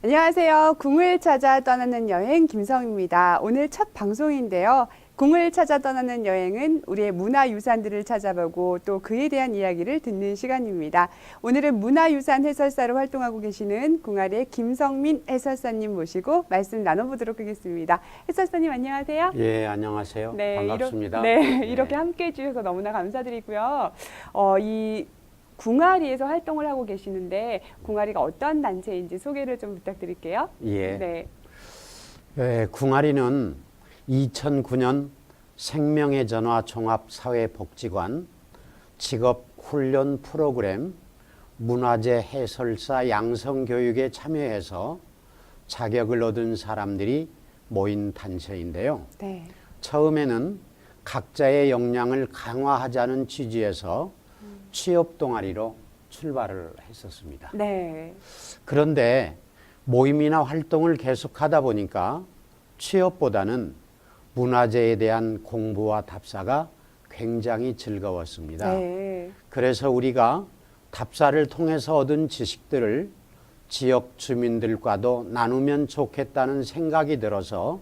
안녕하세요. 궁을 찾아 떠나는 여행 김성입니다. 오늘 첫 방송인데요. 궁을 찾아 떠나는 여행은 우리의 문화유산들을 찾아보고 또 그에 대한 이야기를 듣는 시간입니다. 오늘은 문화유산 해설사로 활동하고 계시는 궁알의 김성민 해설사님 모시고 말씀 나눠보도록 하겠습니다. 해설사님 안녕하세요. 예, 안녕하세요. 반갑습니다. 이렇게 함께해 주셔서 너무나 감사드리고요. 이 궁아리에서 활동을 하고 계시는데 궁아리가 어떤 단체인지 소개를 좀 부탁드릴게요. 예. 궁아리는 2009년 생명의 전화 종합사회복지관 직업훈련 프로그램 문화재 해설사 양성교육에 참여해서 자격을 얻은 사람들이 모인 단체인데요. 네. 처음에는 각자의 역량을 강화하자는 취지에서 취업 동아리로 출발을 했었습니다. 네. 그런데 모임이나 활동을 계속하다 보니까 취업보다는 문화재에 대한 공부와 답사가 굉장히 즐거웠습니다. 네. 그래서 우리가 답사를 통해서 얻은 지식들을 지역 주민들과도 나누면 좋겠다는 생각이 들어서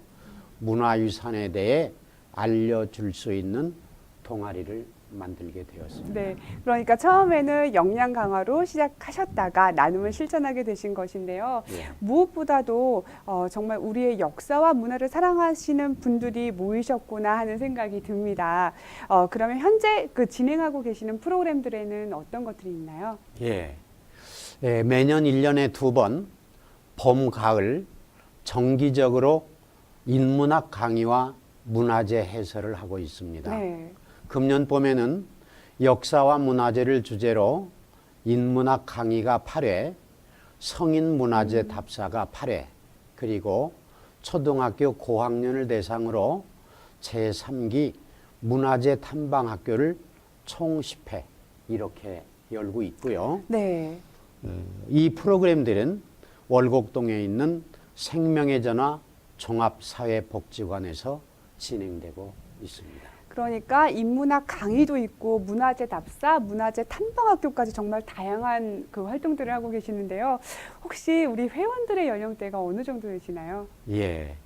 문화유산에 대해 알려줄 수 있는 동아리를 만들게 되었습니다. 네. 그러니까 처음에는 역량 강화로 시작하셨다가 나눔을 실천하게 되신 것인데요. 예. 무엇보다도 정말 우리의 역사와 문화를 사랑하시는 분들이 모이셨구나 하는 생각이 듭니다. 그러면 현재 그 진행하고 계시는 프로그램들에는 어떤 것들이 있나요? 예. 매년 1년에 2번 봄, 가을 정기적으로 인문학 강의와 문화재 해설을 하고 있습니다. 네. 금년 봄에는 역사와 문화재를 주제로 인문학 강의가 8회, 성인 문화재 답사가 8회, 그리고 초등학교 고학년을 대상으로 제3기 문화재 탐방학교를 총 10회 이렇게 열고 있고요. 네. 이 프로그램들은 월곡동에 있는 생명의 전화 종합사회복지관에서 진행되고 있습니다. 그러니까 인문학 강의도 있고 문화재 답사, 문화재 탐방학교까지 정말 다양한 그 활동들을 하고 계시는데요. 혹시 우리 회원들의 연령대가 어느 정도 되시나요? 예,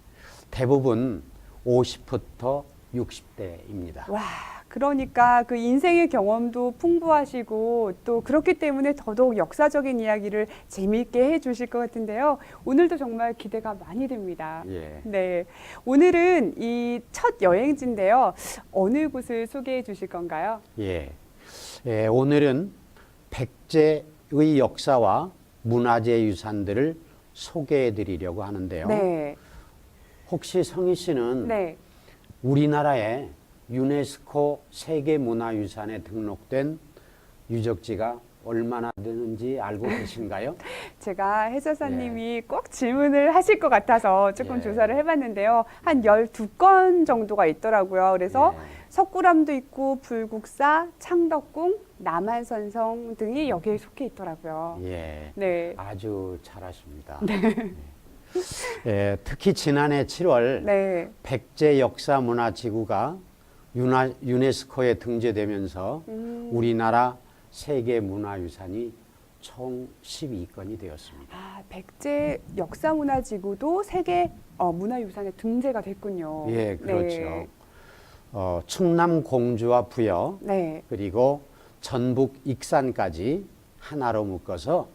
대부분 50부터 60대입니다. 와, 그러니까 그 인생의 경험도 풍부하시고 또 그렇기 때문에 더더욱 역사적인 이야기를 재미있게 해주실 것 같은데요. 오늘도 정말 기대가 많이 됩니다. 예. 네, 오늘은 이 첫 여행지인데요. 어느 곳을 소개해 주실 건가요? 예. 오늘은 백제의 역사와 문화재 유산들을 소개해 드리려고 하는데요. 네. 혹시 성희 씨는 네. 우리나라에 유네스코 세계문화유산에 등록된 유적지가 얼마나 되는지 알고 계신가요? 제가 해설사님이 꼭 질문을 하실 것 같아서 조금 예. 조사를 해봤는데요. 한 12건 정도가 있더라고요. 그래서 예. 석굴암도 있고 불국사, 창덕궁, 남한선성 등이 여기에 속해 있더라고요. 예. 네. 아주 잘하십니다. 예, 특히 지난해 7월 네. 백제역사문화지구가 유네스코에 등재되면서 우리나라 세계문화유산이 총 12건이 되었습니다. 아, 백제 역사문화지구도 세계 문화유산에 등재가 됐군요. 예, 그렇죠. 네. 충남 공주와 부여 네. 그리고 전북 익산까지 하나로 묶어서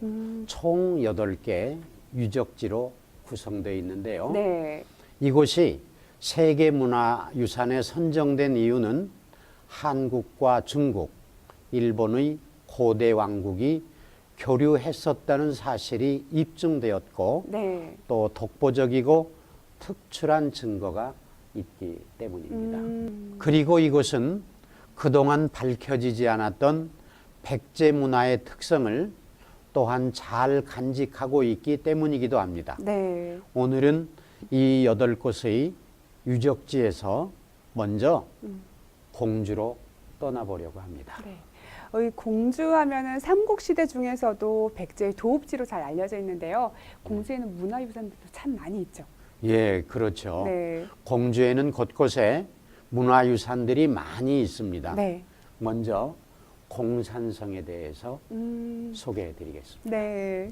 총 8개 유적지로 구성되어 있는데요. 네. 이곳이 세계문화유산에 선정된 이유는 한국과 중국, 일본의 고대 왕국이 교류했었다는 사실이 입증되었고 네. 또 독보적이고 특출한 증거가 있기 때문입니다. 그리고 이곳은 그동안 밝혀지지 않았던 백제 문화의 특성을 또한 잘 간직하고 있기 때문이기도 합니다. 네. 오늘은 이 8곳의 유적지에서 먼저 공주로 떠나보려고 합니다. 네. 이 공주하면은 삼국시대 중에서도 백제의 도읍지로 잘 알려져 있는데요. 공주에는 문화유산들도 참 많이 있죠. 예, 그렇죠. 네. 공주에는 곳곳에 문화유산들이 많이 있습니다. 네. 먼저 공산성에 대해서 소개해 드리겠습니다. 네.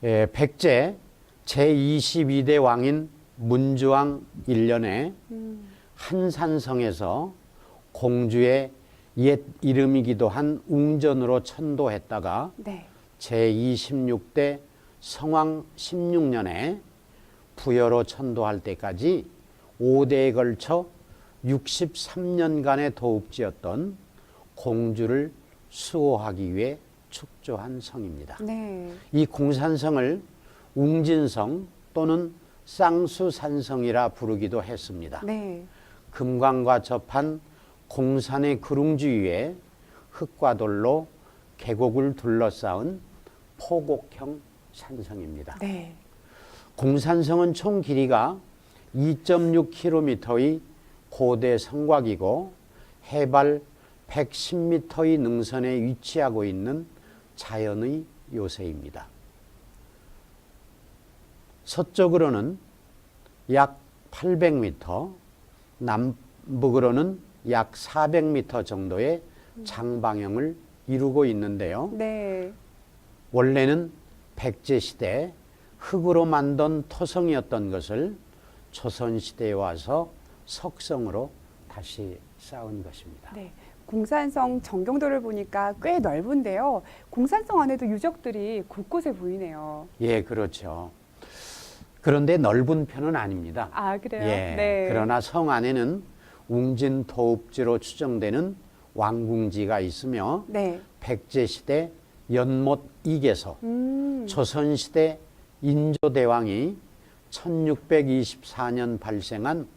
백제 제22대 왕인 문주왕 1년에 한산성에서 공주의 옛 이름이기도 한 웅전으로 천도했다가 네. 제26대 성왕 16년에 부여로 천도할 때까지 5대에 걸쳐 63년간의 도읍지였던 공주를 수호하기 위해 축조한 성입니다. 네. 이 공산성을 웅진성 또는 쌍수산성이라 부르기도 했습니다. 네. 금강과 접한 공산의 그룽 주위에 흙과 돌로 계곡을 둘러싸은 포곡형 산성입니다. 네. 공산성은 총 길이가 2.6km의 고대 성곽이고 해발 110m의 능선에 위치하고 있는 자연의 요새입니다. 서쪽으로는 약 800m, 남북으로는 약 400m 정도의 장방형을 이루고 있는데요. 네. 원래는 백제시대 흙으로 만든 토성이었던 것을 조선시대에 와서 석성으로 다시 쌓은 것입니다. 네. 공산성 정경도를 보니까 꽤 넓은데요. 공산성 안에도 유적들이 곳곳에 보이네요. 예, 그렇죠. 그런데 넓은 편은 아닙니다. 아, 그래요? 예, 네. 그러나 성 안에는 웅진 도읍지로 추정되는 왕궁지가 있으며 네. 백제시대 연못 이계서, 조선시대 인조대왕이 1624년 발생한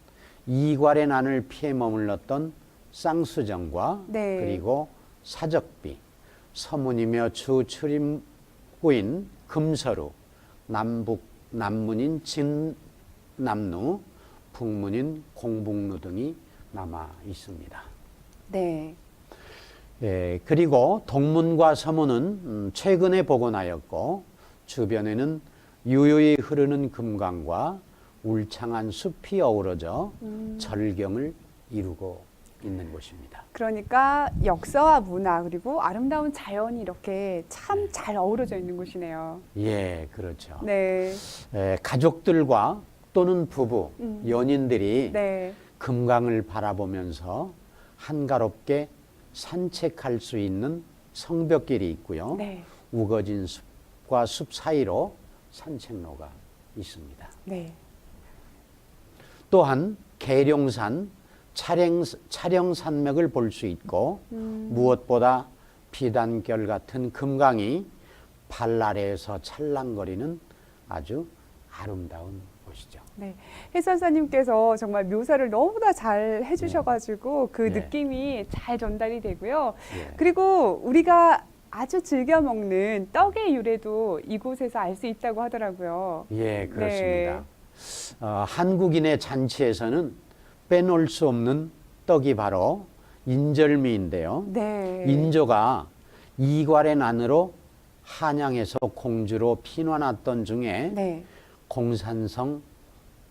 이괄의 난을 피해 머물렀던 쌍수정과 네. 그리고 사적비, 서문이며 주 출입구인 금서루, 남문인 진남루, 북문인 공북루 등이 남아 있습니다. 네. 예, 그리고 동문과 서문은 최근에 복원하였고 주변에는 유유히 흐르는 금강과 울창한 숲이 어우러져 절경을 이루고 있는 곳입니다. 그러니까 역사와 문화 그리고 아름다운 자연이 이렇게 참 잘 어우러져 있는 곳이네요. 예, 그렇죠. 네. 가족들과 또는 부부, 연인들이 네. 금강을 바라보면서 한가롭게 산책할 수 있는 성벽길이 있고요. 네. 우거진 숲과 숲 사이로 산책로가 있습니다. 네. 또한 계룡산 차령산맥을 볼 수 있고 무엇보다 비단결 같은 금강이 발 아래에서 찰랑거리는 아주 아름다운 곳이죠. 네. 해선사님께서 정말 묘사를 너무나 잘 해주셔가지고 그 네. 느낌이 잘 전달이 되고요. 예. 그리고 우리가 아주 즐겨 먹는 떡의 유래도 이곳에서 알 수 있다고 하더라고요. 예, 그렇습니다. 한국인의 잔치에서는 빼놓을 수 없는 떡이 바로 인절미인데요. 네. 인조가 이괄의 난으로 한양에서 공주로 피난왔던 중에 네. 공산성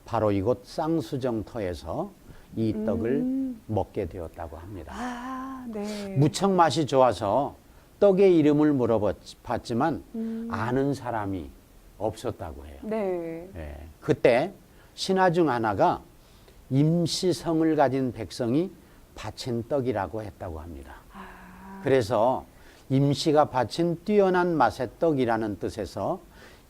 바로 이곳 쌍수정터에서 이 떡을 먹게 되었다고 합니다. 아, 네. 무척 맛이 좋아서 떡의 이름을 물어봤지만 아는 사람이 없었다고 해요. 네. 예. 그때 신하 중 하나가 임시성을 가진 백성이 바친 떡이라고 했다고 합니다. 그래서 임시가 바친 뛰어난 맛의 떡이라는 뜻에서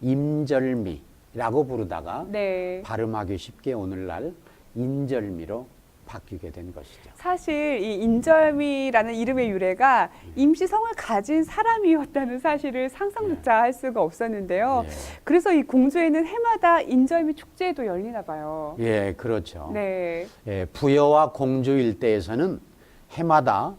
임절미라고 부르다가 네. 발음하기 쉽게 오늘날 인절미로 바뀌게 된 것이죠. 사실 이 인절미라는 이름의 유래가 임시성을 가진 사람이었다는 사실을 상상조차 할 수가 없었는데요. 예. 그래서 이 공주에는 해마다 인절미 축제도 열리나 봐요. 예, 그렇죠. 네. 예, 부여와 공주 일대에서는 해마다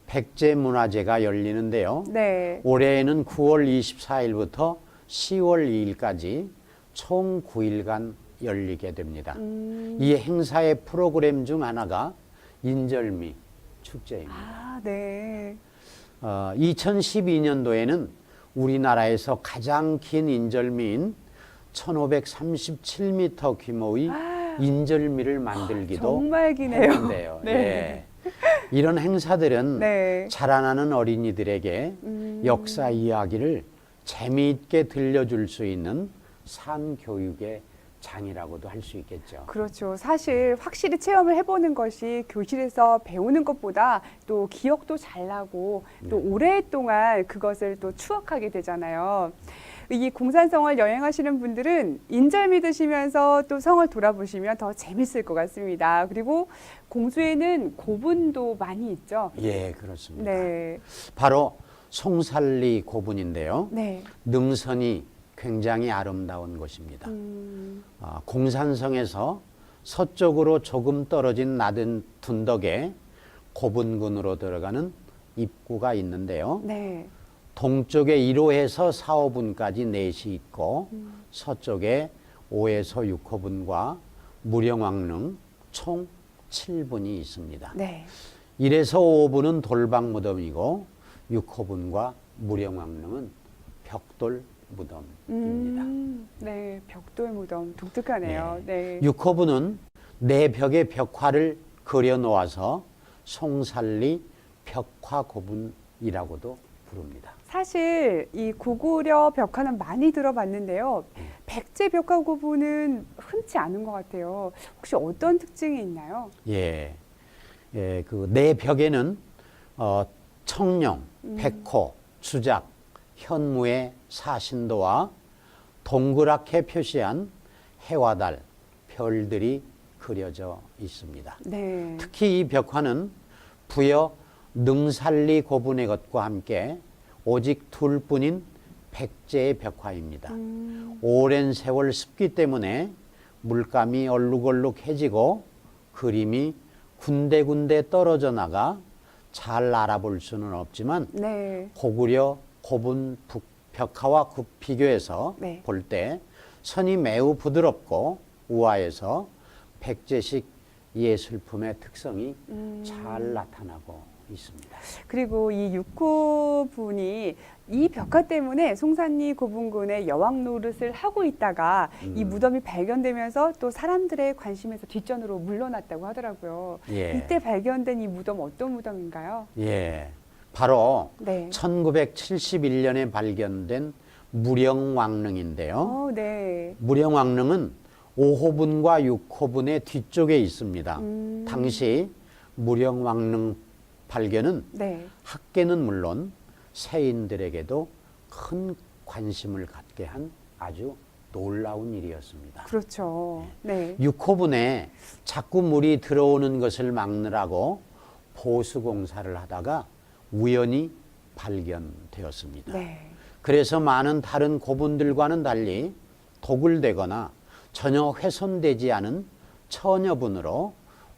백제문화제가 열리는데요. 네. 올해에는 9월 24일부터 10월 2일까지 총 9일간 열리게 됩니다. 이 행사의 프로그램 중 하나가 인절미 축제입니다. 아, 네. 2012년도에는 우리나라에서 가장 긴 인절미인 1537m 규모의 인절미를 만들기도 정말 기네요. 했는데요. 네. 예. 이런 행사들은 네. 자라나는 어린이들에게 역사 이야기를 재미있게 들려줄 수 있는 산교육의 장이라고도 할 수 있겠죠. 그렇죠. 사실 확실히 체험을 해보는 것이 교실에서 배우는 것보다 또 기억도 잘 나고 또 오랫동안 그것을 또 추억하게 되잖아요. 이 공산성을 여행하시는 분들은 인절미 드시면서 또 성을 돌아보시면 더 재밌을 것 같습니다. 그리고 공주에는 고분도 많이 있죠. 예, 그렇습니다. 네. 바로 송살리 고분인데요. 네. 능선이 굉장히 아름다운 곳입니다. 공산성에서 서쪽으로 조금 떨어진 낮은 둔덕에 고분군으로 들어가는 입구가 있는데요. 네. 동쪽에 1호에서 4호분까지 넷이 있고 서쪽에 5에서 6호분과 무령왕릉 총 7분이 있습니다. 네. 1에서 5호분은 돌방무덤이고 6호분과 무령왕릉은 벽돌 무덤입니다. 네, 벽돌 무덤 독특하네요. 네. 6호분은 네 벽에 벽화를 그려 놓아서 송살리 벽화고분이라고도 부릅니다. 사실 이 고구려 벽화는 많이 들어봤는데요. 백제 벽화 고분은 흔치 않은 것 같아요. 혹시 어떤 특징이 있나요? 예, 그 네 벽에는 청룡, 백호, 주작, 현무의 사신도와 동그랗게 표시한 해와 달, 별들이 그려져 있습니다. 네. 특히 이 벽화는 부여 능살리 고분의 것과 함께 오직 둘뿐인 백제의 벽화입니다. 오랜 세월 습기 때문에 물감이 얼룩얼룩해지고 그림이 군데군데 떨어져 나가 잘 알아볼 수는 없지만 네. 고구려 고분 벽화와 비교해서 네. 볼 때 선이 매우 부드럽고 우아해서 백제식 예술품의 특성이 잘 나타나고 있습니다. 그리고 이 6호 분이 이 벽화 때문에 송산리 고분군의 여왕 노릇을 하고 있다가 이 무덤이 발견되면서 또 사람들의 관심에서 뒷전으로 물러났다고 하더라고요. 예. 이때 발견된 이 무덤 어떤 무덤인가요? 예, 바로 네. 1971년에 발견된 무령왕릉인데요. 네. 무령왕릉은 5호분과 6호분의 뒤쪽에 있습니다. 당시 무령왕릉 발견은 네. 학계는 물론 세인들에게도 큰 관심을 갖게 한 아주 놀라운 일이었습니다. 그렇죠. 네. 6호분에 자꾸 물이 들어오는 것을 막느라고 보수 공사를 하다가 우연히 발견되었습니다. 네. 그래서 많은 다른 고분들과는 달리 독을 대거나 전혀 훼손되지 않은 처녀분으로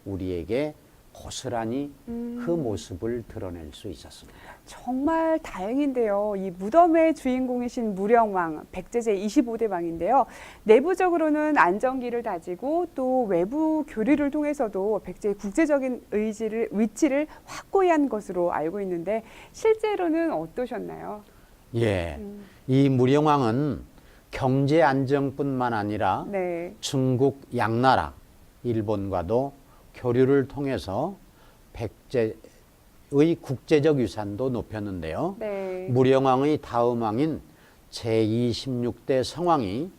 우리에게 고스란히 그 모습을 드러낼 수 있었습니다. 정말 다행인데요. 이 무덤의 주인공이신 무령왕, 백제제 25대 왕인데요. 내부적으로는 안정기를 다지고 또 외부 교류를 통해서도 백제의 국제적인 위치를 확고히 한 것으로 알고 있는데 실제로는 어떠셨나요? 예, 이 무령왕은 경제 안정뿐만 아니라 네. 중국 양나라, 일본과도 교류를 통해서 백제의 국제적 유산도 높였는데요. 네. 무령왕의 다음 왕인 제26대 성왕이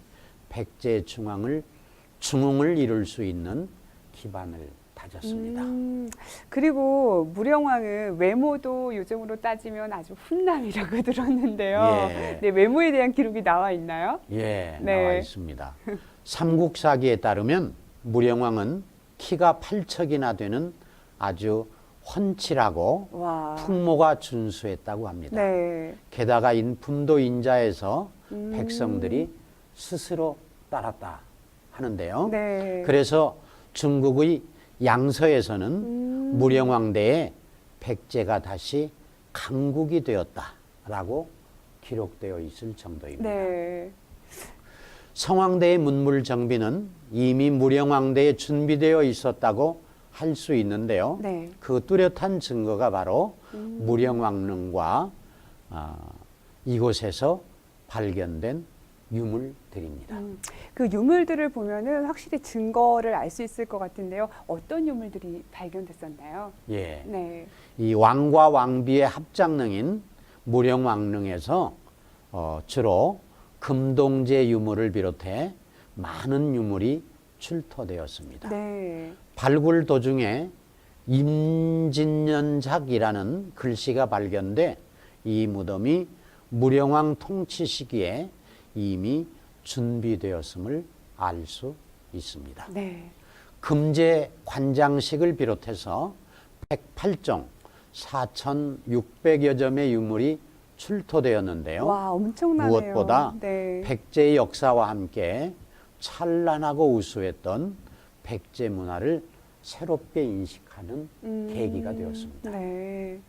백제 중흥을 이룰 수 있는 기반을 다졌습니다. 그리고 무령왕은 외모도 요즘으로 따지면 아주 훈남이라고 들었는데요. 예. 네, 외모에 대한 기록이 나와 있나요? 예, 네. 나와 있습니다. 삼국사기에 따르면 무령왕은 키가 8척이나 되는 아주 훤칠하고 와. 풍모가 준수했다고 합니다. 네. 게다가 인품도 인자해서 백성들이 스스로 따랐다 하는데요. 네. 그래서 중국의 양서에서는 무령왕대에 백제가 다시 강국이 되었다라고 기록되어 있을 정도입니다. 네. 성왕대의 문물 정비는 이미 무령왕대에 준비되어 있었다고 할 수 있는데요. 네. 그 뚜렷한 증거가 바로 무령왕릉과 이곳에서 발견된 유물들입니다. 그 유물들을 보면은 확실히 증거를 알 수 있을 것 같은데요. 어떤 유물들이 발견됐었나요? 예, 네. 이 왕과 왕비의 합장릉인 무령왕릉에서 주로 금동제 유물을 비롯해 많은 유물이 출토되었습니다. 네. 발굴 도중에 임진년작이라는 글씨가 발견돼 이 무덤이 무령왕 통치 시기에 이미 준비되었음을 알 수 있습니다. 네. 금제 관장식을 비롯해서 108종 4,600여 점의 유물이 출토되었는데요. 와, 엄청나네요. 무엇보다 네. 백제의 역사와 함께 찬란하고 우수했던 백제 문화를 새롭게 인식하는 계기가 되었습니다. 네.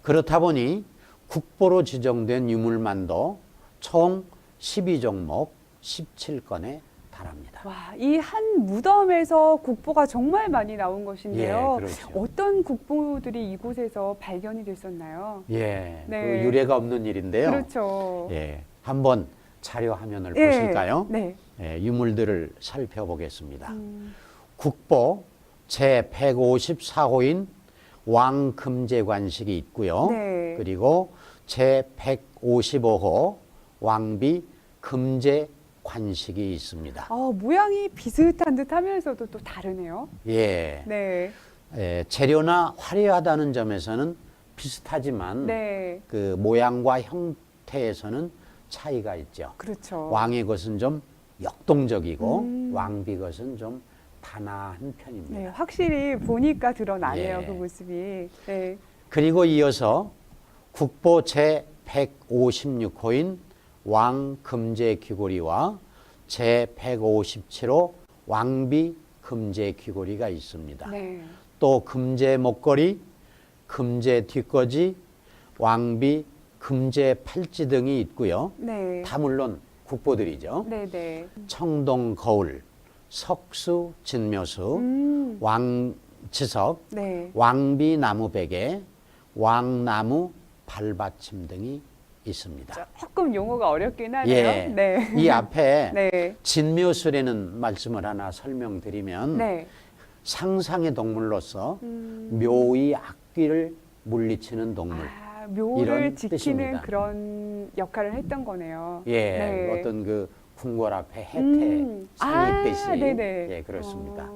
그렇다 보니 국보로 지정된 유물만도 총 12종목 17건에 달합니다. 와, 이 한 무덤에서 국보가 정말 많이 나온 것인데요. 예, 그렇죠. 어떤 국보들이 이곳에서 발견이 됐었나요? 예, 네. 그 유례가 없는 일인데요. 그렇죠. 예, 한번 자료 화면을 예, 보실까요? 네. 예, 유물들을 살펴보겠습니다. 국보 제154호인 왕금제관식이 있고요. 네. 그리고 제155호 왕비 금제관식이 있습니다. 모양이 비슷한 듯 하면서도 또 다르네요. 예, 네. 재료나 화려하다는 점에서는 비슷하지만 네. 그 모양과 형태에서는 차이가 있죠. 그렇죠. 왕의 것은 좀 역동적이고 왕비 것은 좀 단아한 편입니다. 네, 확실히 보니까 드러나네요. 예. 그 모습이. 네. 그리고 이어서 국보 제156호인 왕금제 귀고리와 제157호 왕비 금제 귀고리가 있습니다. 네. 또 금제 목걸이, 금제 뒷거지, 왕비, 금제 팔찌 등이 있고요. 네. 다 물론 국보들이죠. 네, 네. 청동 거울, 석수 진묘수, 왕지석, 네. 왕비 나무 베개, 왕나무 발받침 등이 있습니다. 조금 용어가 어렵긴 하네요. 예, 네. 이 앞에 네. 진묘술에는 말씀을 하나 설명드리면 네. 상상의 동물로서 묘의 악귀를 물리치는 동물. 묘를 이런 지키는 뜻입니다. 그런 역할을 했던 거네요. 예, 네. 어떤 그 궁궐 앞에 해태 상이 있듯이 네네. 예, 그렇습니다.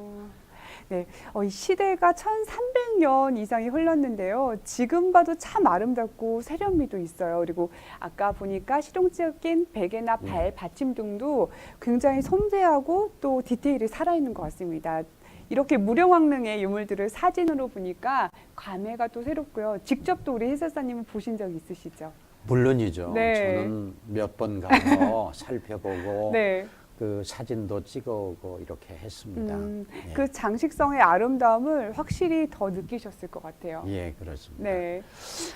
네, 이 시대가 1300년 이상이 흘렀는데요. 지금 봐도 참 아름답고 세련미도 있어요. 그리고 아까 보니까 실용적인 베개나 발 받침 등도 굉장히 섬세하고 또 디테일이 살아있는 것 같습니다. 이렇게 무령왕릉의 유물들을 사진으로 보니까 감회가 또 새롭고요. 직접 또 우리 해설사님은 보신 적 있으시죠? 물론이죠. 네. 저는 몇 번 가서 살펴보고 네. 그 사진도 찍어오고 이렇게 했습니다. 예. 그 장식성의 아름다움을 확실히 더 느끼셨을 것 같아요. 예, 그렇습니다. 네.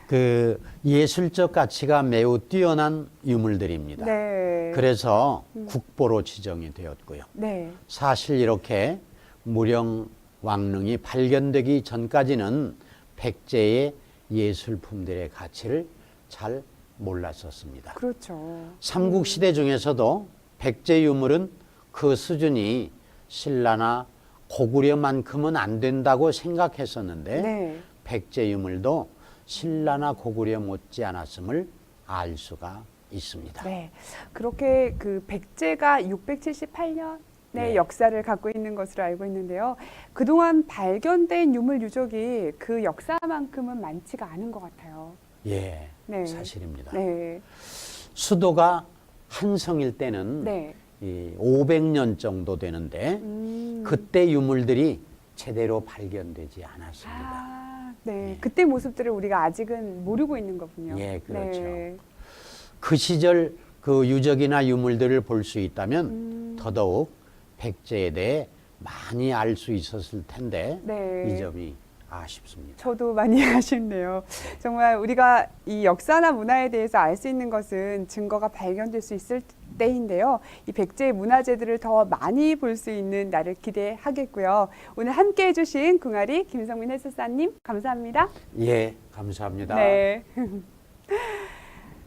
그 예술적 가치가 매우 뛰어난 유물들입니다. 네. 그래서 국보로 지정이 되었고요. 네. 사실 이렇게 무령왕릉이 발견되기 전까지는 백제의 예술품들의 가치를 잘 몰랐었습니다. 그렇죠. 삼국시대 중에서도 백제 유물은 그 수준이 신라나 고구려만큼은 안 된다고 생각했었는데 네. 백제 유물도 신라나 고구려 못지 않았음을 알 수가 있습니다. 네. 그렇게 그 백제가 678년의 네. 역사를 갖고 있는 것으로 알고 있는데요. 그동안 발견된 유물 유적이 그 역사만큼은 많지가 않은 것 같아요. 예, 네. 사실입니다. 네. 수도가 한성일 때는 네. 이 500년 정도 되는데 그때 유물들이 제대로 발견되지 않았습니다. 네. 네. 그때 모습들을 우리가 아직은 모르고 있는 거군요. 예, 그렇죠. 네. 그 시절 그 유적이나 유물들을 볼 수 있다면 더더욱 백제에 대해 많이 알 수 있었을 텐데 네. 이 점이 아쉽습니다. 저도 많이 아쉽네요. 정말 우리가 이 역사나 문화에 대해서 알 수 있는 것은 증거가 발견될 수 있을 때인데요. 이 백제의 문화재들을 더 많이 볼 수 있는 날을 기대하겠고요. 오늘 함께 해주신 궁아리 김성민 해설사님 감사합니다. 예, 감사합니다. 네.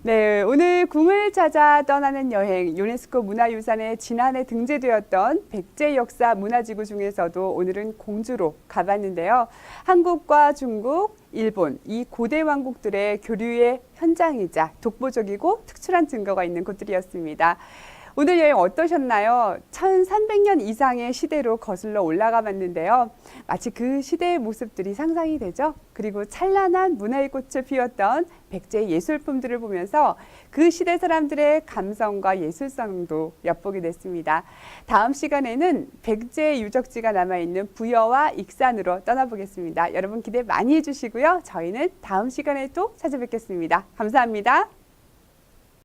네, 오늘 궁을 찾아 떠나는 여행, 유네스코 문화유산에 지난해 등재되었던 백제 역사 문화지구 중에서도 오늘은 공주로 가봤는데요. 한국과 중국, 일본 이 고대 왕국들의 교류의 현장이자 독보적이고 특출한 증거가 있는 곳들이었습니다. 오늘 여행 어떠셨나요? 1300년 이상의 시대로 거슬러 올라가 봤는데요. 마치 그 시대의 모습들이 상상이 되죠? 그리고 찬란한 문화의 꽃을 피웠던 백제의 예술품들을 보면서 그 시대 사람들의 감성과 예술성도 엿보게 됐습니다. 다음 시간에는 백제의 유적지가 남아있는 부여와 익산으로 떠나보겠습니다. 여러분 기대 많이 해주시고요. 저희는 다음 시간에 또 찾아뵙겠습니다. 감사합니다.